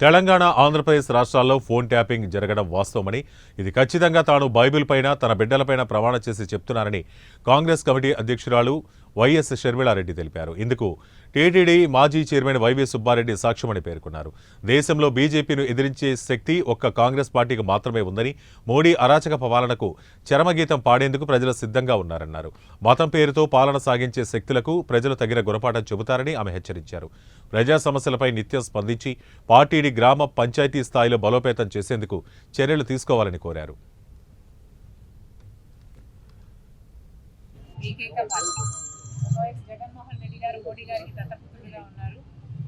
తెలంగాణ, ఆంధ్రప్రదేశ్ రాష్ట్రాల్లో phone tapping జరగడం వాస్తవమని, ఇది ఖచ్చితంగా తాను బైబిల్ పైన, తన బిడ్డలపైన ప్రమాణం చేసి చెప్తున్నానని కాంగ్రెస్ కమిటీ అధ్యక్షురాలు వైఎస్ షర్మిలారెడ్డి తెలిపారు. ఇందుకు టీటీడీ మాజీ చైర్మన్ వైవి సుబ్బారెడ్డి సాక్ష్యమని పేర్కొన్నారు. దేశంలో బీజేపీను ఎదిరించే శక్తి ఒక్క కాంగ్రెస్ పార్టీకి మాత్రమే ఉందని, మోడీ అరాచక పాలనకు చరమగీతం పాడేందుకు ప్రజలు సిద్ధంగా ఉన్నారన్నారు. మతం పేరుతో పాలన సాగించే శక్తులకు ప్రజలు తగిన గుణపాఠం చెబుతారని ఆమె హెచ్చరించారు. ప్రజా సమస్యలపై నిత్యం స్పందించి పార్టీని గ్రామ, పంచాయతీ స్థాయిలో బలోపేతం చేసేందుకు చర్యలు తీసుకోవాలని కోరారు. ఒకవైపు జగన్మోహన్ రెడ్డి గారు మోడీ గారికి దత్తపుత్రులుగా ఉన్నారు,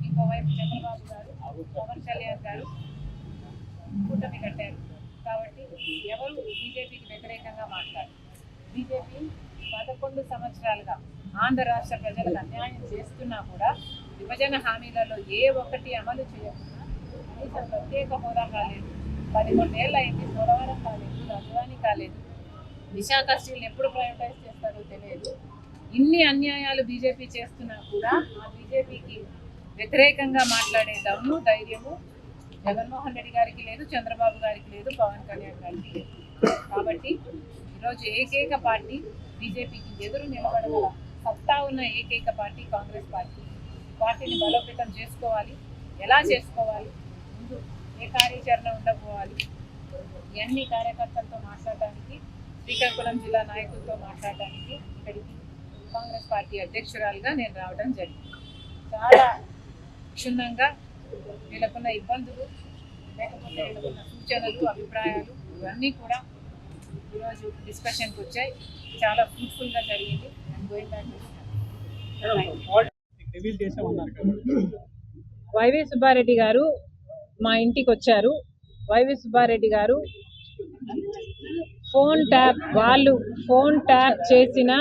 ఇంకోవైపు చంద్రబాబు గారు, పవన్ కళ్యాణ్ గారు కూటమి కట్టారు. కాబట్టి ఎవరు బీజేపీకి వ్యతిరేకంగా మాట్లాడారు? బీజేపీ 11 సంవత్సరాలుగా ఆంధ్ర రాష్ట్ర ప్రజలకు అన్యాయం చేస్తున్నా కూడా విభజన హామీలలో ఏ ఒక్కటి అమలు చేయకుండా కనీసం ప్రత్యేక హోదా కాలేదు, 11 ఏళ్ళు అయింది, పోలవరం కాలేదు, రాజధాని కాలేదు, విశాఖ స్టీల్ ఎప్పుడు ప్రైవేటైజ్ చేస్తారో తెలియదు. ఇన్ని అన్యాయాలు బీజేపీ చేస్తున్నా కూడా ఆ బీజేపీకి వ్యతిరేకంగా మాట్లాడే దమ్ము, ధైర్యము జగన్మోహన్ రెడ్డి గారికి లేదు, చంద్రబాబు గారికి లేదు, పవన్ కళ్యాణ్ గారికి లేదు. కాబట్టి ఈరోజు ఏకైక పార్టీ, బీజేపీకి ఎదురు నిలబడగల సత్తా ఉన్న ఏకైక పార్టీ కాంగ్రెస్ పార్టీ. పార్టీని బలోపేతం చేసుకోవాలి. ఎలా చేసుకోవాలి, ముందు ఏ కార్యాచరణ ఉండబోవాలి, ఇవన్నీ కార్యకర్తలతో మాట్లాడడానికి, శ్రీకాకుళం జిల్లా నాయకులతో మాట్లాడడానికి ఇక్కడికి కాంగ్రెస్ పార్టీ అధ్యక్షురాలుగా నేను రావడం జరిగింది. చాలా క్షుణ్ణంగా వీళ్ళకున్న ఇబ్బందులు, లేకపోతే వీళ్ళకున్న సూచనలు, అభిప్రాయాలు ఇవన్నీ కూడా ఈరోజు డిస్కషన్కి వచ్చాయి. చాలా ఫ్రూట్ఫుల్గా జరిగింది. వైవి సుబ్బారెడ్డి గారు మా ఇంటికి వచ్చారు. వైవి సుబ్బారెడ్డి గారు వాళ్ళు ఫోన్ ట్యాప్ చేసిన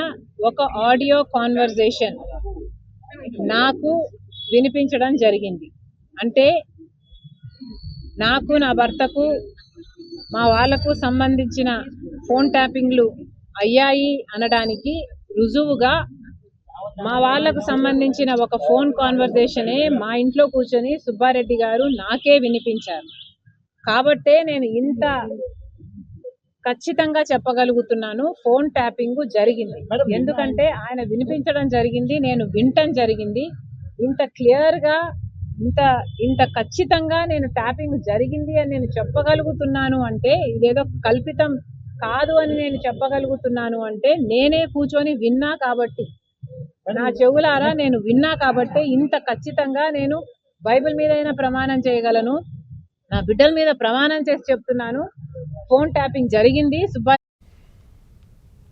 ఒక ఆడియో కాన్వర్జేషన్ నాకు వినిపించడం జరిగింది. అంటే నాకు, నా భర్తకు, మా వాళ్లకు సంబంధించిన ఫోన్ ట్యాపింగ్లు అయ్యాయి అనడానికి రుజువుగా మా వాళ్లకు సంబంధించిన ఒక ఫోన్ కాన్వర్జేషనే మా ఇంట్లో కూర్చొని సుబ్బారెడ్డి గారు నాకే వినిపించారు. కాబట్టే నేను ఇంత ఖచ్చితంగా చెప్పగలుగుతున్నాను, ఫోన్ ట్యాపింగ్ జరిగింది. ఎందుకంటే ఆయన వినిపించడం జరిగింది, నేను వినటం జరిగింది. ఇంత క్లియర్గా, ఇంత ఖచ్చితంగా నేను ట్యాపింగ్ జరిగింది అని నేను చెప్పగలుగుతున్నాను అంటే, ఇదేదో కల్పితం కాదు అని నేను చెప్పగలుగుతున్నాను అంటే, నేనే కూర్చొని విన్నా కాబట్టి, నా చెవులారా నేను విన్నా కాబట్టి ఇంత ఖచ్చితంగా నేను బైబిల్ మీదైనా ప్రమాణం చేయగలను, నా బిడ్డల మీద ప్రమాణం చేసి చెప్తున్నాను. ఫోన్ ట్యాపింగ్ జరిగింది.